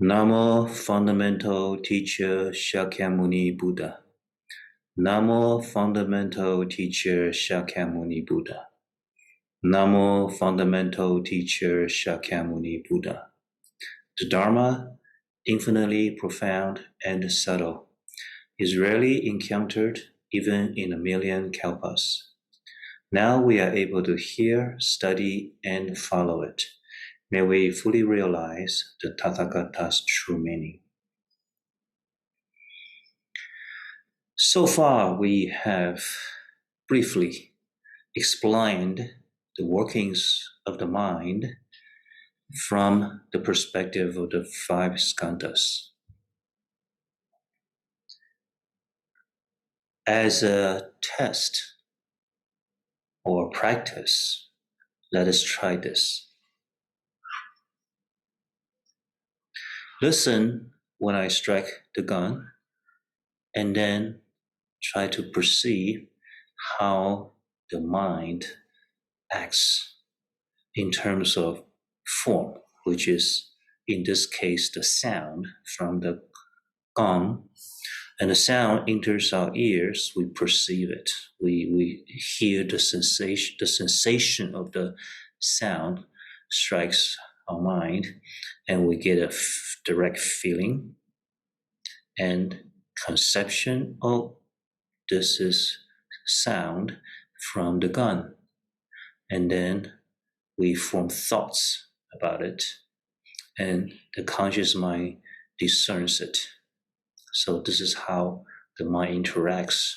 Namo Fundamental Teacher Shakyamuni Buddha. Namo Fundamental Teacher Shakyamuni Buddha. Namo Fundamental Teacher Shakyamuni Buddha. The Dharma, infinitely profound and subtle, is rarely encountered even in a million kalpas. Now we are able to hear, study, and follow it. May we fully realize the Tathagata's true meaning. So far, we have briefly explained the workings of the mind from the perspective of the five skandhas. As a test or practice, let us try this. Listen when I strike the gun, and then try to perceive how the mind acts in terms of form, which is, in this case, the sound from the gong. And the sound enters our ears, we perceive it. We hear the sensation of the sound strikes our mind, and we get a direct feeling and conception, oh, this is sound from the gun. And then we form thoughts about it, and the conscious mind discerns it. So this is how the mind interacts.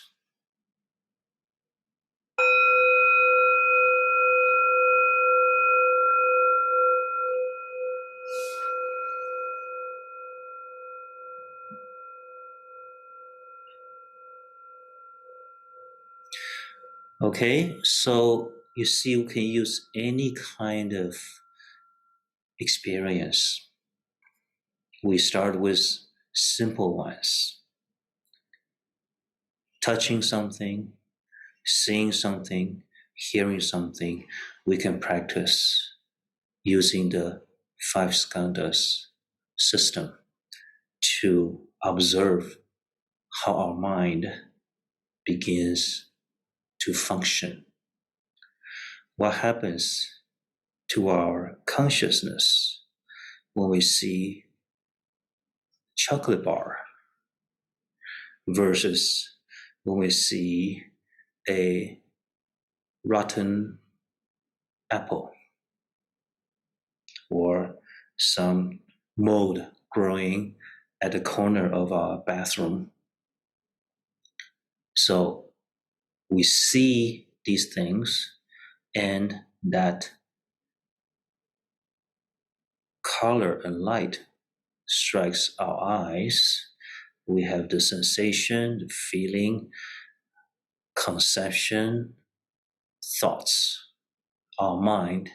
Okay, so you see, you can use any kind of experience. We start with simple ones. Touching something, seeing something, hearing something, we can practice using the five skandhas system to observe how our mind begins to function. What happens to our consciousness when we see chocolate bar versus when we see a rotten apple or some mold growing at the corner of our bathroom. So we see these things, and that color and light strikes our eyes. We have the sensation, the feeling, conception, thoughts. Our mind,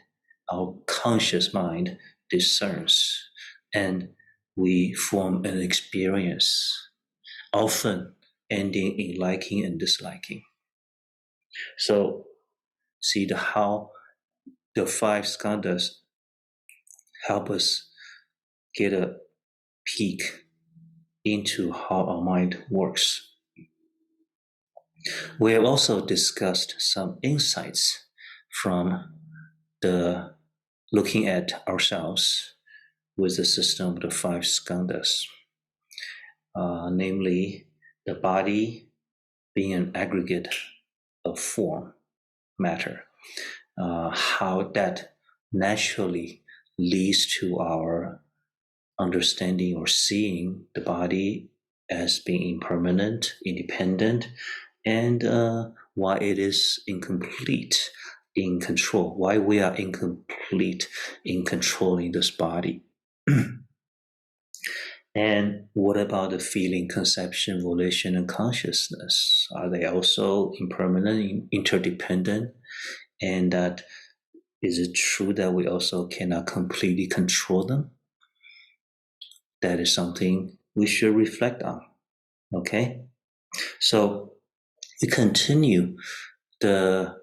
our conscious mind discerns, and we form an experience, often ending in liking and disliking. So see how the five skandhas help us get a peek into how our mind works. We have also discussed some insights from the looking at ourselves with the system of the five skandhas, namely the body being an aggregate of form, matter, how that naturally leads to our understanding or seeing the body as being impermanent, independent, and why it is incomplete in control, why we are incomplete in controlling this body. And what about the feeling, conception, volition, and consciousness? Are they also impermanent, interdependent? And that is it true that we also cannot completely control them? That is something we should reflect on. Okay? So we continue the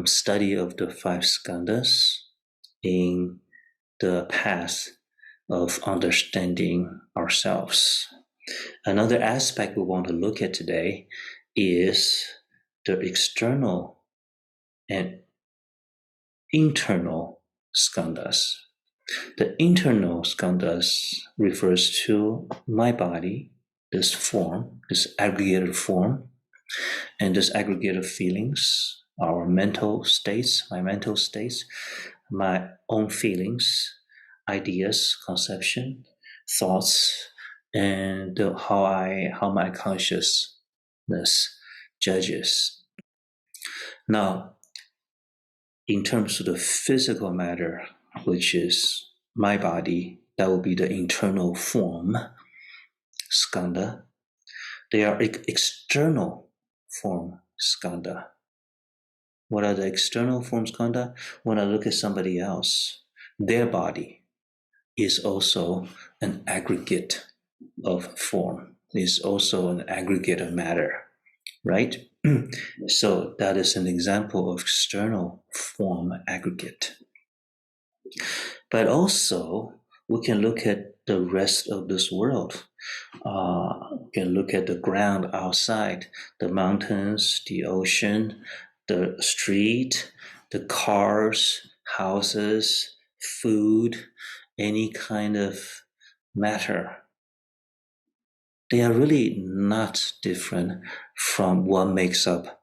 study of the five skandhas in the path of understanding ourselves. Another aspect we want to look at today is the external and internal skandhas. The internal skandhas refers to my body, this form, this aggregated form, and this aggregated feelings, our mental states, my own feelings, ideas, conception, thoughts, and how my consciousness judges. Now, in terms of the physical matter, which is my body, that will be the internal form, skandha. They are external form skandha. What are the external form skandha? When I look at somebody else, their body is also an aggregate of form, is also an aggregate of matter, right? So that is an example of external form aggregate. But also, we can look at the rest of this world. We can look at the ground outside, the mountains, the ocean, the street, the cars, houses, food, any kind of matter. They are really not different from what makes up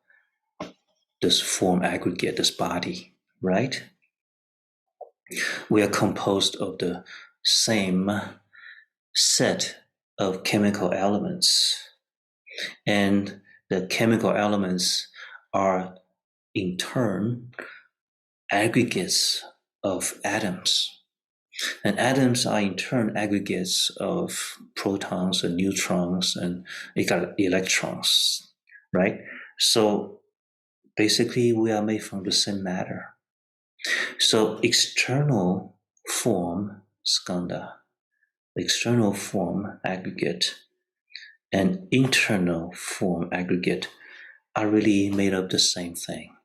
this form aggregate, this body, right? We are composed of the same set of chemical elements, and the chemical elements are in turn aggregates of atoms, and atoms are in turn aggregates of protons and neutrons and electrons, right? So basically we are made from the same matter. So external form skandha, external form aggregate, and internal form aggregate are really made of the same thing.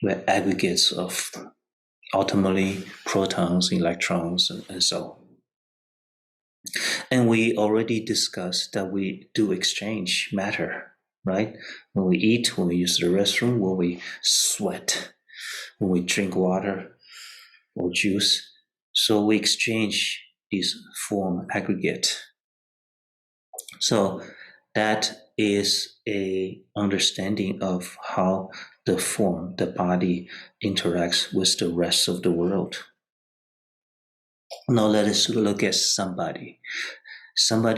We're aggregates of ultimately protons, electrons, and so on. And we already discussed that we do exchange matter, right? When we eat, when we use the restroom, when we sweat, when we drink water or juice. So we exchange these form aggregate. So that is a understanding of how the form, the body, interacts with the rest of the world. Now let us look at somebody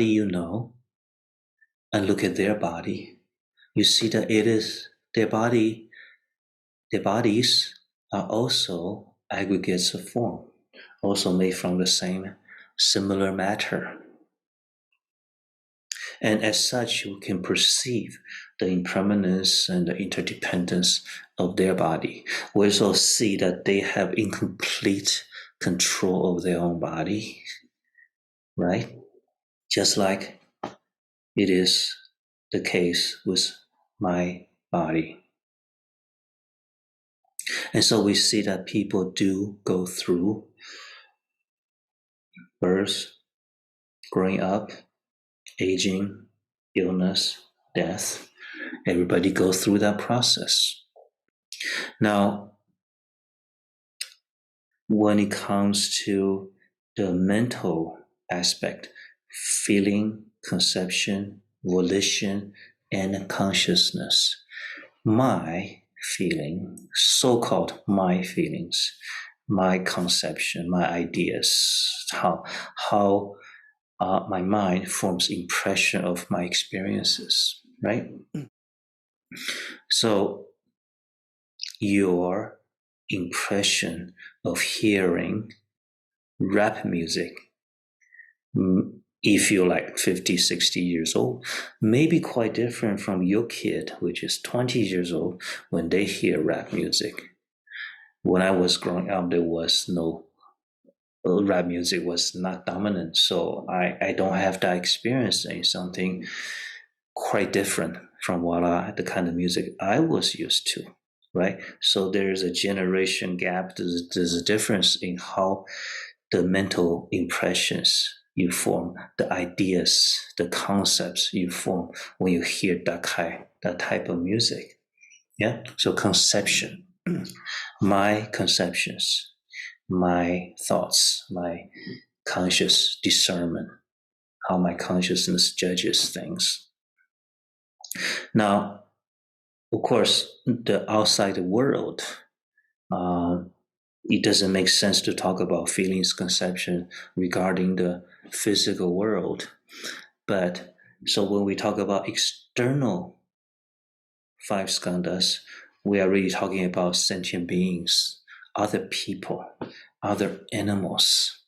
you know, and look at their body. You see that it is their bodies are also aggregates of form, also made from the same similar matter. And as such, you can perceive the impermanence and the interdependence of their body. We also see that they have incomplete control of their own body, right? Just like it is the case with my body. And so we see that people do go through birth, growing up, aging, illness, death. Everybody goes through that process. Now, when it comes to the mental aspect, feeling, conception, volition, and consciousness, my feeling, so-called my feelings, my conception, my ideas, how my mind forms impression of my experiences, right? So your impression of hearing rap music, if you're like 50, 60 years old, may be quite different from your kid, which is 20 years old, when they hear rap music. When I was growing up, there was no rap music was not dominant, so I don't have that experience in something quite different from the kind of music I was used to, right? So there's a generation gap. There's a difference in how the mental impressions you form, the ideas, the concepts you form when you hear that type of music. Yeah. So conception, my conceptions, my thoughts, my conscious discernment, how my consciousness judges things. Now, of course, the outside world, it doesn't make sense to talk about feelings conception regarding the physical world. But so when we talk about external five skandhas, we are really talking about sentient beings, other people, other animals.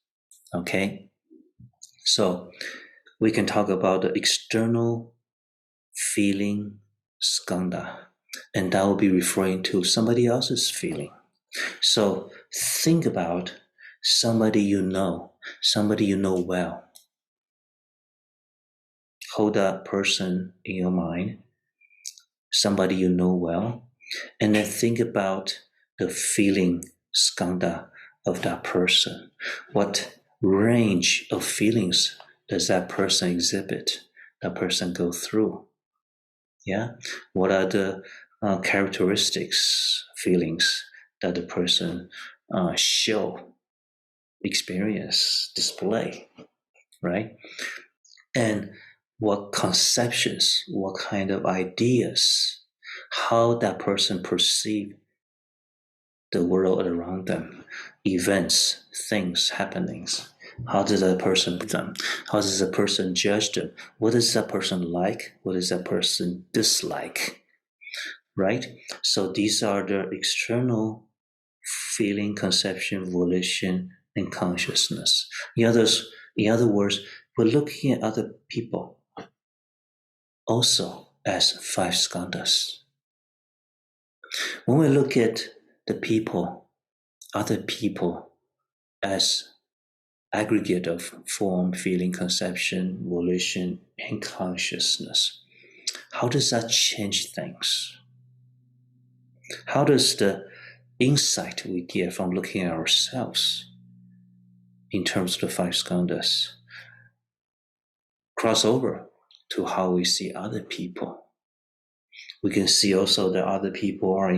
Okay? So we can talk about the external feeling skandha, and that will be referring to somebody else's feeling. So think about somebody you know well. Hold that person in your mind, somebody you know well, and then think about the feeling skandha of that person. What range of feelings does that person exhibit, that person go through? Yeah. What are the characteristics, feelings that the person show, experience, display, right? And what conceptions, what kind of ideas, how that person perceive the world around them, events, things, happenings. How does that person them? How does a person judge them? What does that person like? What does that person dislike? Right? So these are the external feeling, conception, volition, and consciousness. In other words, we're looking at other people also as five skandhas. When we look at the people, other people, as aggregate of form, feeling, conception, volition, and consciousness, how does that change things? How does the insight we get from looking at ourselves in terms of the five skandhas cross over to how we see other people? We can see also that other people are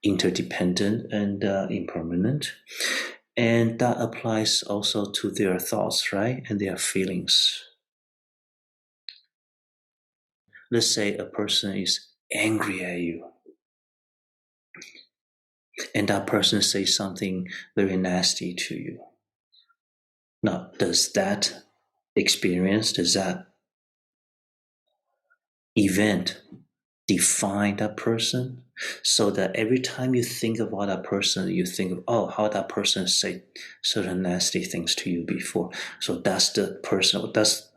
interdependent and impermanent. And that applies also to their thoughts, right? And their feelings. Let's say a person is angry at you, and that person says something very nasty to you. Now, does that experience, does that event define that person? So that every time you think about that person, you think of, oh, how that person said certain nasty things to you before. So that's the person, that's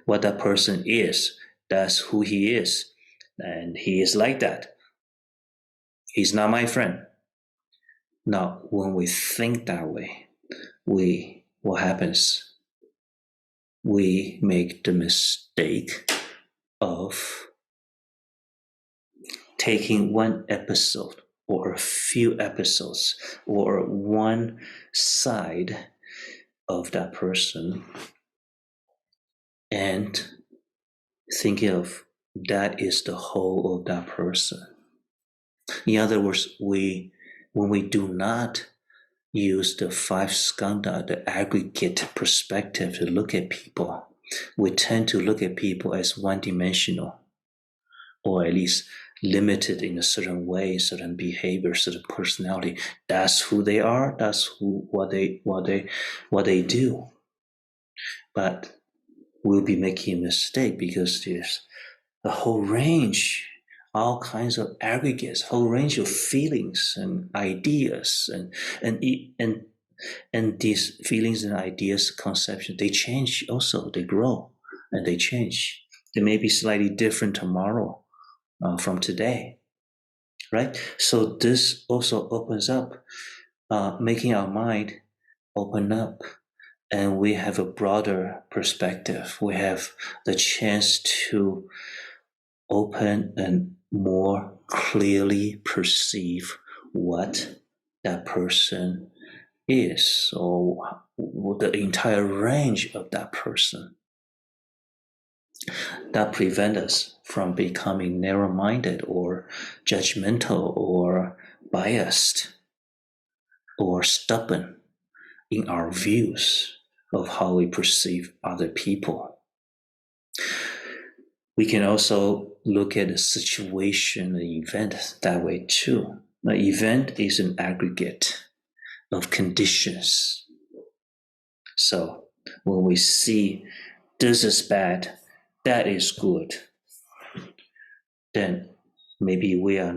what that person is. That's who he is. And he is like that. He's not my friend. Now, when we think that way, what happens? We make the mistake of taking one episode or a few episodes or one side of that person and thinking of that is the whole of that person. In other words, when we do not use the five skandha, the aggregate perspective to look at people, we tend to look at people as one-dimensional, or at least limited in a certain way, certain behavior, certain personality. That's who they are. That's what they do. But we'll be making a mistake because there's a whole range, all kinds of aggregates, whole range of feelings and ideas, and these feelings and ideas, conceptions, they change also. They grow and they change. They may be slightly different tomorrow from today, right? So this also opens up, making our mind open up, and we have a broader perspective. We have the chance to open and more clearly perceive what that person is, or the entire range of that person, that prevent us from becoming narrow-minded or judgmental or biased or stubborn in our views of how we perceive other people. We can also look at the situation, the event that way too. The event is an aggregate of conditions. So when we see this is bad, that is good, then maybe we're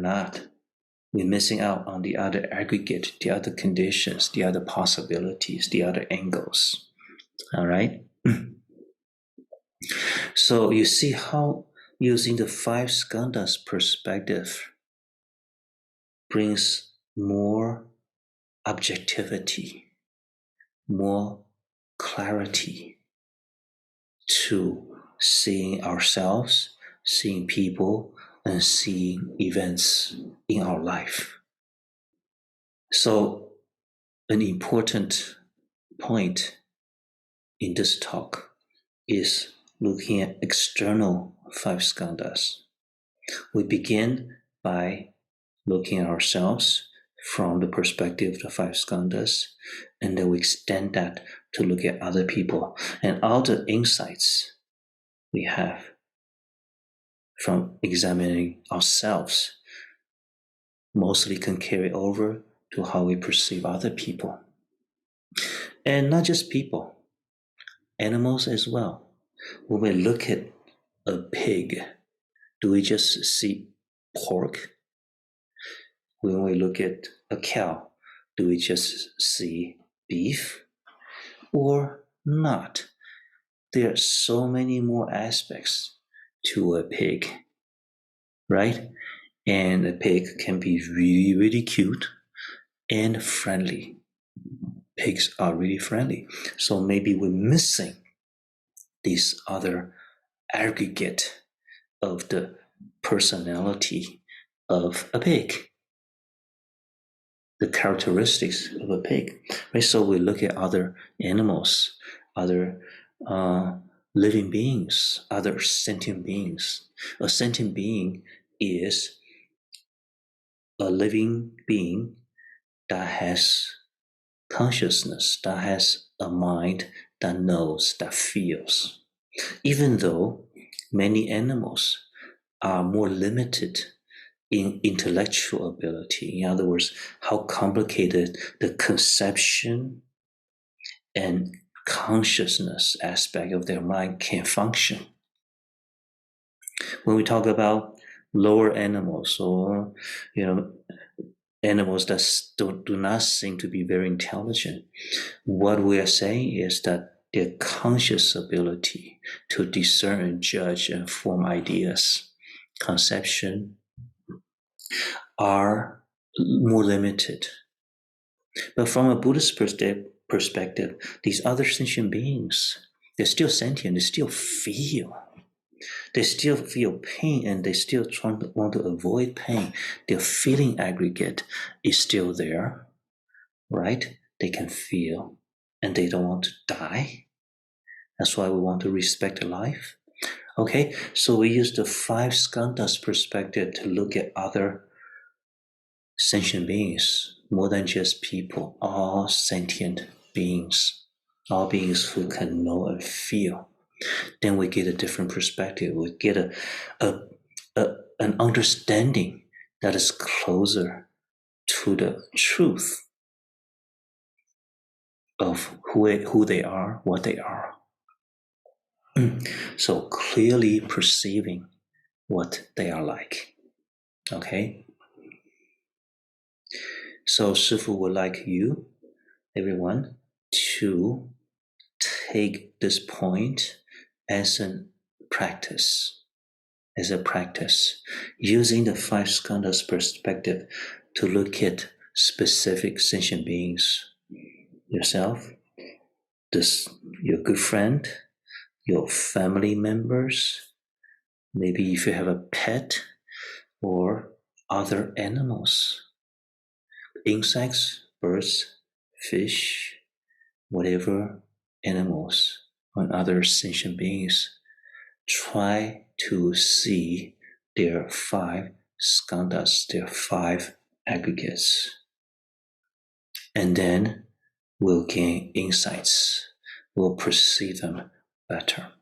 missing out on the other aggregate, the other conditions, the other possibilities, the other angles. All right? So you see how using the five skandhas perspective brings more objectivity, more clarity to seeing ourselves, seeing people, and seeing events in our life. So an important point in this talk is looking at external five skandhas. We begin by looking at ourselves from the perspective of the five skandhas, and then we extend that to look at other people. And all the insights we have from examining ourselves mostly can carry over to how we perceive other people. And not just people, animals as well. When we look at a pig, do we just see pork? When we look at a cow, do we just see beef or not? There are so many more aspects to a pig, right? And a pig can be really, really cute and friendly. Pigs are really friendly. So maybe we're missing this other aggregate of the personality of a pig, the characteristics of a pig, right? So we look at other animals, other living beings, other sentient beings. A sentient being is a living being that has consciousness, that has a mind, that knows, that feels. Even though many animals are more limited in intellectual ability, in other words, how complicated the conception and consciousness aspect of their mind can function. When we talk about lower animals, or animals that do not seem to be very intelligent, what we are saying is that their conscious ability to discern, judge, and form ideas, conception, are more limited. But from a Buddhist perspective, these other sentient beings, they're still sentient, they still feel. They still feel pain, and they still want to avoid pain. Their feeling aggregate is still there, right? They can feel, and they don't want to die. That's why we want to respect life. Okay, so we use the five skandhas perspective to look at other sentient beings, more than just people, all sentient beings, all beings who can know and feel. Then we get a different perspective. We get an understanding that is closer to the truth of who they are, what they are. So clearly perceiving what they are like. Okay? So Shifu would like you, everyone, to take this point as a practice, using the five skandhas perspective to look at specific sentient beings, yourself, your good friend, your family members, maybe if you have a pet, or other animals, insects, birds, fish, whatever animals or other sentient beings, try to see their 5 skandhas, their 5 aggregates, and then we'll gain insights, we'll perceive them better.